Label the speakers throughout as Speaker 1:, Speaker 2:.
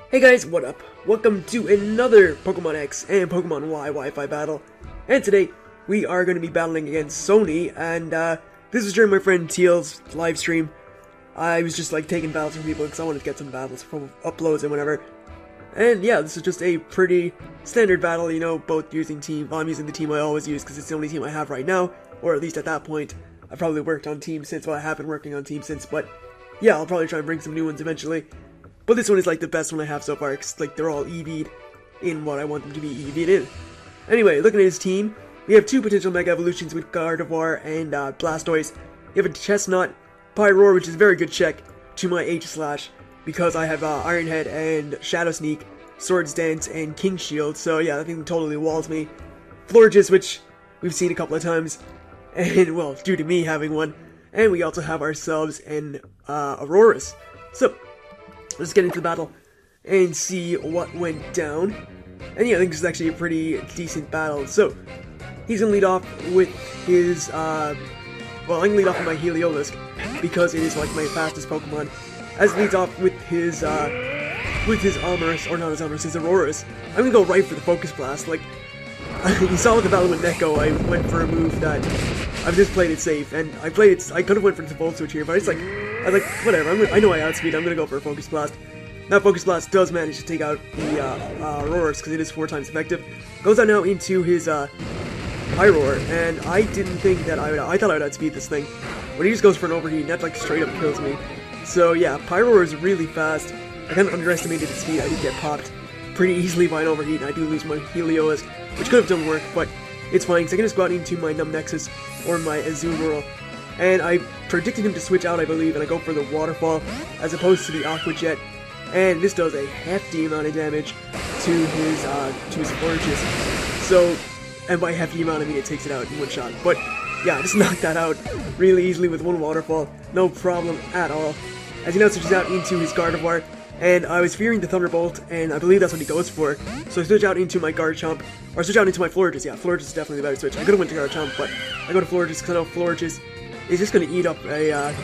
Speaker 1: Hey guys, what up? Welcome to another Pokemon X and Pokemon Y Wi-Fi battle. And today, we are going to be battling against Sony, and this was during my friend Teal's live stream. I was just like taking battles from people because I wanted to get some battles from uploads and whatever. And yeah, this is just a pretty standard battle, you know, both using team. Well, I'm using the team I always use because it's the only team I have right now, or at least at that point. I've probably worked on teams since, well, I have been working on teams since, but yeah, I'll probably try and bring some new ones eventually. But this one is like the best one I have so far, because like they're all EV'd in what I want them to be EV'd in. Anyway, looking at his team, we have two potential Mega Evolutions with Gardevoir and Blastoise. We have a Chestnut, Pyroar, which is a very good check to my H-Slash, because I have Iron Head and Shadow Sneak, Swords Dance, and King Shield, so yeah, that thing totally walls me. Florges, which we've seen a couple of times, and well, due to me having one. And we also have ourselves an Aurorus. So, let's get into the battle and see what went down. And yeah, I think this is actually a pretty decent battle. So, he's gonna lead off with his, well, I'm gonna lead off with my Heliolisk, because it is like my fastest Pokemon. As he leads off with his Amorous, or not his Amorous, his Aurorus. I'm gonna go right for the Focus Blast. Like, you saw with the battle with Neko, I went for a move that I've just played it safe, and I could have went for the Volt Switch here, but I was like, whatever, I know I outspeed, I'm gonna go for a Focus Blast. That Focus Blast does manage to take out the Aurorus, because it is 4 times effective. Goes out now into his Pyroar, and I didn't think that I thought I would outspeed this thing. When he just goes for an overheat, and that like straight up kills me. So yeah, Pyroar is really fast. I kind of underestimated its speed. I did get popped pretty easily by an overheat, and I do lose my Heliolisk, which could have done work, but it's fine, because I can just go out into my Numb Nexus or my Azumarill. And I predicted him to switch out, I believe, and I go for the Waterfall as opposed to the Aqua Jet. And this does a hefty amount of damage to his Florges. So, and by hefty amount, I mean it takes it out in one shot. But yeah, I just knocked that out really easily with one Waterfall, no problem at all. As he now switches out into his Gardevoir, and I was fearing the Thunderbolt, and I believe that's what he goes for. So I switch out into my Garchomp, or switch out into my Florges. Yeah, Florges is definitely the better switch. I could have went to Garchomp, but I go to Florges because I know Florges is just going to eat up a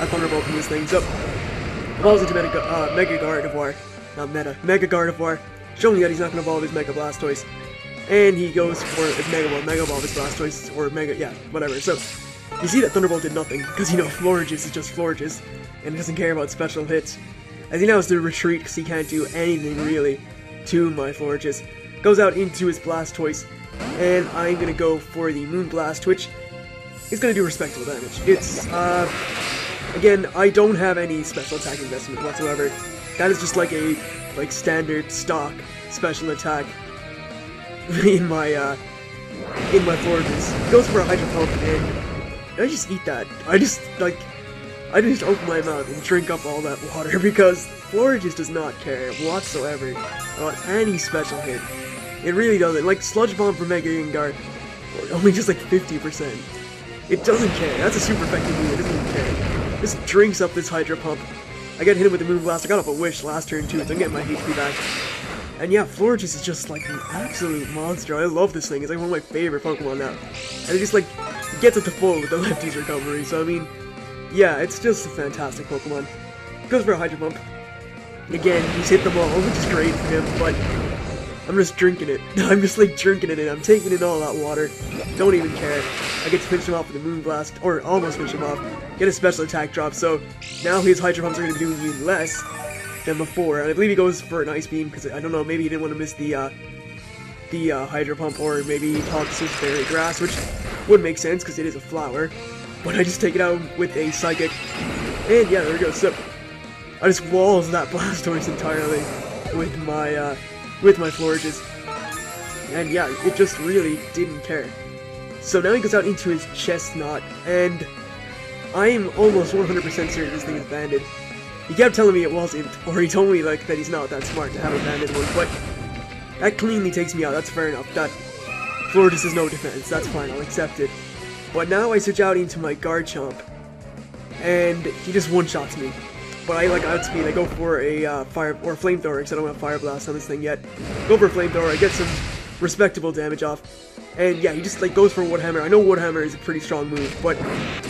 Speaker 1: Thunderbolt from this thing. So, evolves into Mega Gardevoir, Mega Gardevoir, showing that he's not going to evolve his Mega Blastoise. And he goes for his Mega Evolve his Blastoise, or Mega, yeah, whatever. So, you see that Thunderbolt did nothing, because you know Florges is just Florges, and doesn't care about special hits. As he now has to retreat, because he can't do anything really to my Florges. Goes out into his Blastoise, and I'm going to go for the Moonblast, which is going to do respectable damage. It's, again, I don't have any special attack investment whatsoever. That is just like a, standard stock special attack in my Florges. Goes for a Hydro Pump, and I just eat that. I just open my mouth and drink up all that water, because Florges does not care whatsoever about any special hit. It really doesn't. Like, Sludge Bomb for Mega Gengar, only just like 50%. It doesn't care. That's a super effective move. It doesn't even care. Just drinks up this Hydro Pump. I got hit him with the Moonblast. I got off a Wish last turn too, so I'm getting my HP back. And yeah, Florges is just like an absolute monster. I love this thing. It's like one of my favorite Pokemon now. And it just like gets up to full with the lefty's recovery. So I mean, yeah, it's just a fantastic Pokemon. Goes for a Hydro Pump. Again, he's hit them all, which is great for him, but I'm just drinking it. I'm just like drinking it in. I'm taking in all that water. Don't even care. I get to finish him off with a Moonblast, or almost finish him off. Get a special attack drop, so now his Hydro Pumps are going to be doing even less than before. And I believe he goes for an Ice Beam, because I don't know, maybe he didn't want to miss the Hydro Pump, or maybe he thought this was Fairy Grass, which would make sense, because it is a flower. But I just take it out with a Psychic, and yeah, there we go. So I just walls that Blastoise entirely with my Florges, and yeah, it just really didn't care. So now he goes out into his Chestnut, and I am almost 100% certain this thing is banded. He kept telling me it wasn't, or he told me like that he's not that smart to have a banded one, but that cleanly takes me out. That's fair enough. That Florges has no defense. That's fine. I'll accept it. But now I switch out into my Garchomp, and he just one-shots me. But I outspeed. I go for a Fire or Flamethrower, because I don't have Fire Blast on this thing yet. Go for a Flamethrower. I get some respectable damage off, and yeah, he just like goes for Wood Hammer. I know Wood Hammer is a pretty strong move, but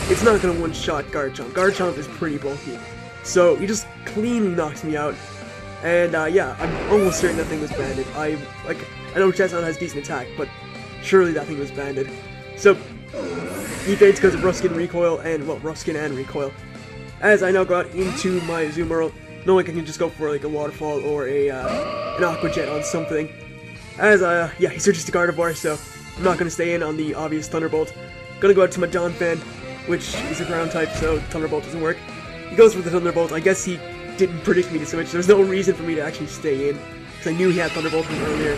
Speaker 1: it's not gonna one-shot Garchomp. Garchomp is pretty bulky, so he just cleanly knocks me out. And yeah, I'm almost certain that thing was banded. I know Chestnut has decent attack, but surely that thing was banded. So he fades because of rough skin recoil and, well, rough skin and recoil. As I now got into my Azumarill, knowing I can just go for like a waterfall or a an Aqua Jet on something. As yeah, he switches to Gardevoir, so I'm not gonna stay in on the obvious Thunderbolt. Gonna go out to my Donphan, which is a ground type, so Thunderbolt doesn't work. He goes for the Thunderbolt. I guess he didn't predict me to switch. There's no reason for me to actually stay in, because I knew he had Thunderbolt from earlier.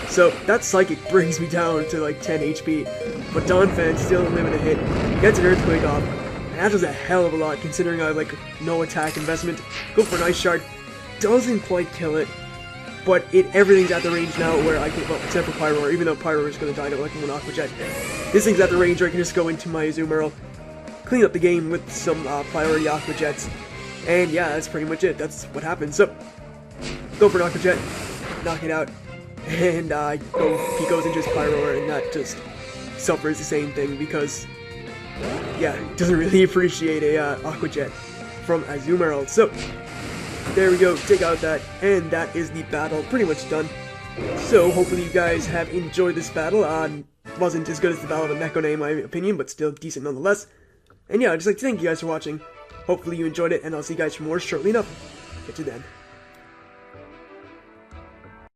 Speaker 1: So that Psychic brings me down to like 10 HP, but Donphan still living a hit. Gets an Earthquake off, and that does a hell of a lot considering I have like no attack investment. Go for an Ice Shard, doesn't quite kill it, but everything's at the range now where I can, well, except for Pyroar, even though Pyroar is going to die to like an Aqua Jet. This thing's at the range where I can just go into my Azumarill, clean up the game with some priority Aqua Jets, and yeah, that's pretty much it. That's what happens. So, go for an Aqua Jet, knock it out, and he goes into his Pyroar, and that just suffers the same thing because, yeah, he doesn't really appreciate a Aqua Jet from Azumarill. So, there we go, take out that, and that is the battle pretty much done. So, hopefully you guys have enjoyed this battle. Wasn't as good as the Battle of Mekone in my opinion, but still decent nonetheless. And yeah, I'd just like to thank you guys for watching. Hopefully you enjoyed it, and I'll see you guys for more shortly enough. Catch you then.